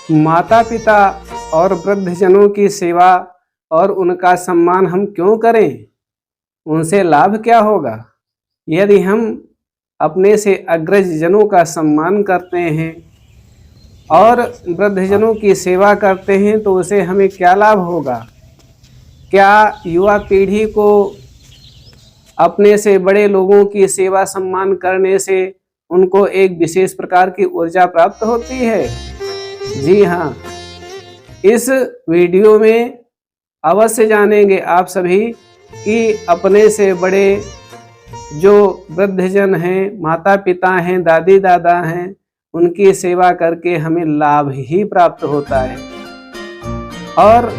माता पिता और वृद्धजनों की सेवा और उनका सम्मान हम क्यों करें? उनसे लाभ क्या होगा? यदि हम अपने से अग्रजजनों का सम्मान करते हैं और वृद्धजनों की सेवा करते हैं तो उसे हमें क्या लाभ होगा? क्या युवा पीढ़ी को अपने से बड़े लोगों की सेवा सम्मान करने से उनको एक विशेष प्रकार की ऊर्जा प्राप्त होती है? जी हाँ, इस वीडियो में अवश्य जानेंगे आप सभी कि अपने से बड़े जो वृद्धजन हैं, माता पिता हैं, दादी दादा हैं, उनकी सेवा करके हमें लाभ ही प्राप्त होता है। और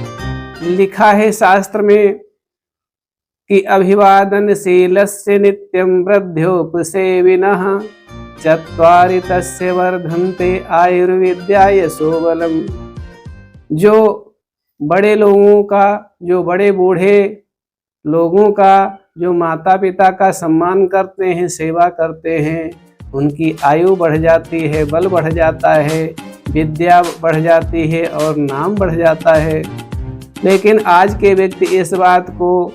लिखा है शास्त्र में कि अभिवादनशीलस्य नित्यं वृद्ध्योपसेविनः चत्वारि तस्य वर्धन्ते आयुर्विद्यायशो बलम्। जो बड़े लोगों का, जो बड़े बूढ़े लोगों का, जो माता पिता का सम्मान करते हैं, सेवा करते हैं, उनकी आयु बढ़ जाती है, बल बढ़ जाता है, विद्या बढ़ जाती है और नाम बढ़ जाता है। लेकिन आज के व्यक्ति इस बात को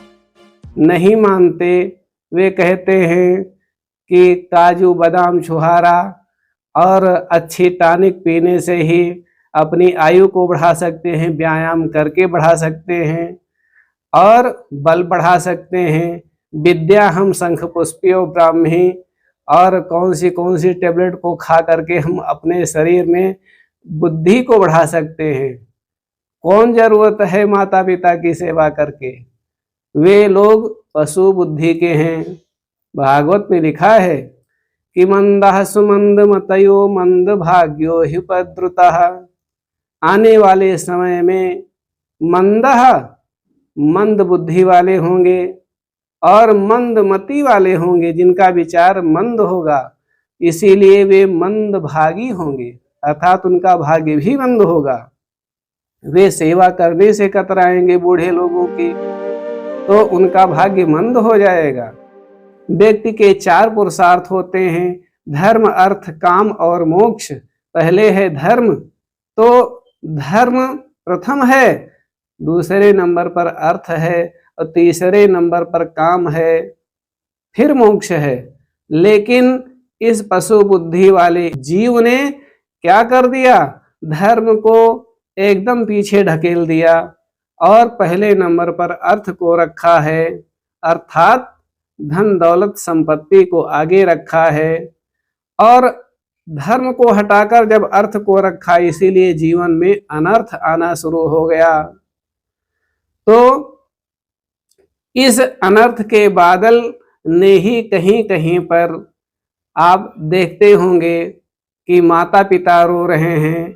नहीं मानते। वे कहते हैं कि काजू बादाम छुहारा और अच्छी टॉनिक पीने से ही अपनी आयु को बढ़ा सकते हैं, व्यायाम करके बढ़ा सकते हैं और बल बढ़ा सकते हैं। विद्या हम शंख पुष्पियो ब्राह्मी और कौन सी टेबलेट को खा करके हम अपने शरीर में बुद्धि को बढ़ा सकते हैं। कौन जरूरत है माता पिता की सेवा करके? वे लोग पशु बुद्धि के हैं। भागवत में लिखा है कि मंदः सुमंद मतयो मंद भाग्यो ह्युपद्रुतः। आने वाले समय में मंदः मंद बुद्धि वाले होंगे और मंद मति वाले होंगे, जिनका विचार मंद होगा, इसीलिए वे मंद भागी होंगे, अर्थात उनका भाग्य भी मंद होगा। वे सेवा करने से कतराएंगे बूढ़े लोगों की, तो उनका भाग्य मंद हो जाएगा। व्यक्ति के 4 पुरुषार्थ होते हैं, धर्म, अर्थ, काम और मोक्ष। पहले है धर्म, तो धर्म प्रथम है, दूसरे नंबर पर अर्थ है और तीसरे नंबर पर काम है, फिर मोक्ष है। लेकिन इस पशु बुद्धि वाले जीव ने क्या कर दिया? धर्म को एकदम पीछे ढकेल दिया और पहले नंबर पर अर्थ को रखा है, अर्थात धन दौलत संपत्ति को आगे रखा है और धर्म को हटाकर जब अर्थ को रखा, इसीलिए जीवन में अनर्थ आना शुरू हो गया। तो इस अनर्थ के बादल ने ही कहीं कहीं पर आप देखते होंगे कि माता पिता रो रहे हैं,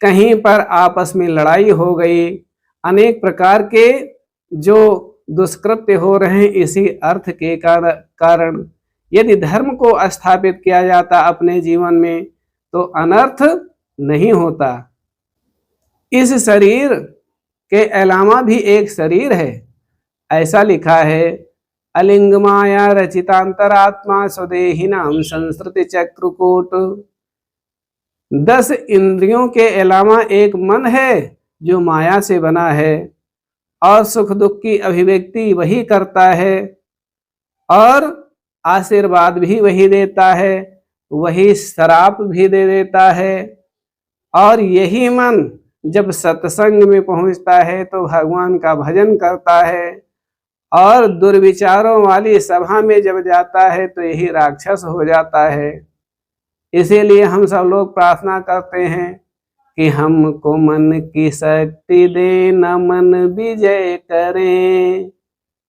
कहीं पर आपस में लड़ाई हो गई, अनेक प्रकार के जो दुष्कृत्य हो रहे हैं इसी अर्थ के कारण। यदि धर्म को स्थापित किया जाता अपने जीवन में तो अनर्थ नहीं होता। इस शरीर के अलावा भी एक शरीर है, ऐसा लिखा है, अलिंग माया रचितांतरात्मा स्वदेहिनाम संस्कृति चक्रकूट। 10 इंद्रियों के अलावा एक मन है जो माया से बना है और सुख दुख की अभिव्यक्ति वही करता है और आशीर्वाद भी वही देता है, वही श्राप भी दे देता है। और यही मन जब सत्संग में पहुंचता है तो भगवान का भजन करता है और दुर्विचारों वाली सभा में जब जाता है तो यही राक्षस हो जाता है। इसीलिए हम सब लोग प्रार्थना करते हैं कि हमको मन की शक्ति दे, न मन विजय करें,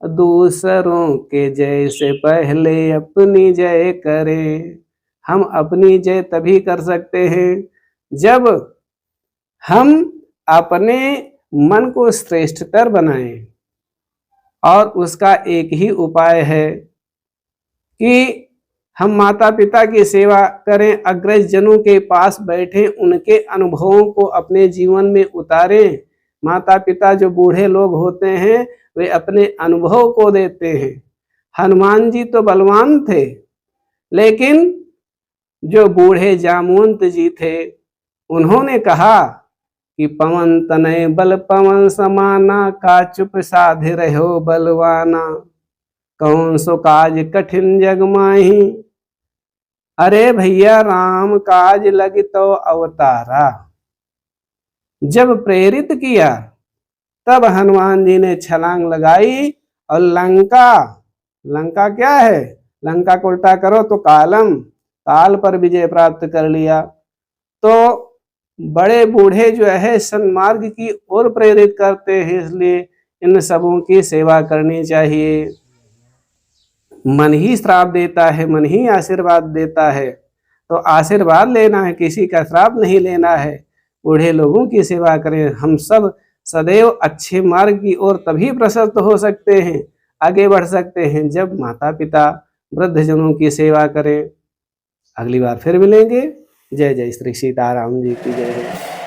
दूसरों के जय से पहले अपनी जय करें। हम अपनी जय तभी कर सकते हैं जब हम अपने मन को श्रेष्ठतर बनाएं। और उसका एक ही उपाय है कि हम माता पिता की सेवा करें, अग्रजनों के पास बैठें, उनके अनुभवों को अपने जीवन में उतारें। माता पिता जो बूढ़े लोग होते हैं वे अपने अनुभव को देते हैं। हनुमान जी तो बलवान थे, लेकिन जो बूढ़े जामवंत जी थे उन्होंने कहा कि पवन तनय बल पवन समाना, का चुप साधे रहो बलवाना, कौन सो काज कठिन जग माही, अरे भैया राम काज लगी तो अवतारा। जब प्रेरित किया तब हनुमान जी ने छलांग लगाई और लंका क्या है, लंका को उल्टा करो तो काल पर विजय प्राप्त कर लिया। तो बड़े बूढ़े जो है सन्मार्ग की ओर प्रेरित करते हैं, इसलिए इन सबों की सेवा करनी चाहिए। मन ही श्राप देता है, मन ही आशीर्वाद देता है, तो आशीर्वाद लेना है, किसी का श्राप नहीं लेना है। बूढ़े लोगों की सेवा करें। हम सब सदैव अच्छे मार्ग की ओर तभी प्रशस्त हो सकते हैं, आगे बढ़ सकते हैं, जब माता पिता वृद्धजनों की सेवा करें। अगली बार फिर मिलेंगे। जय जय श्री सीताराम जी की जय।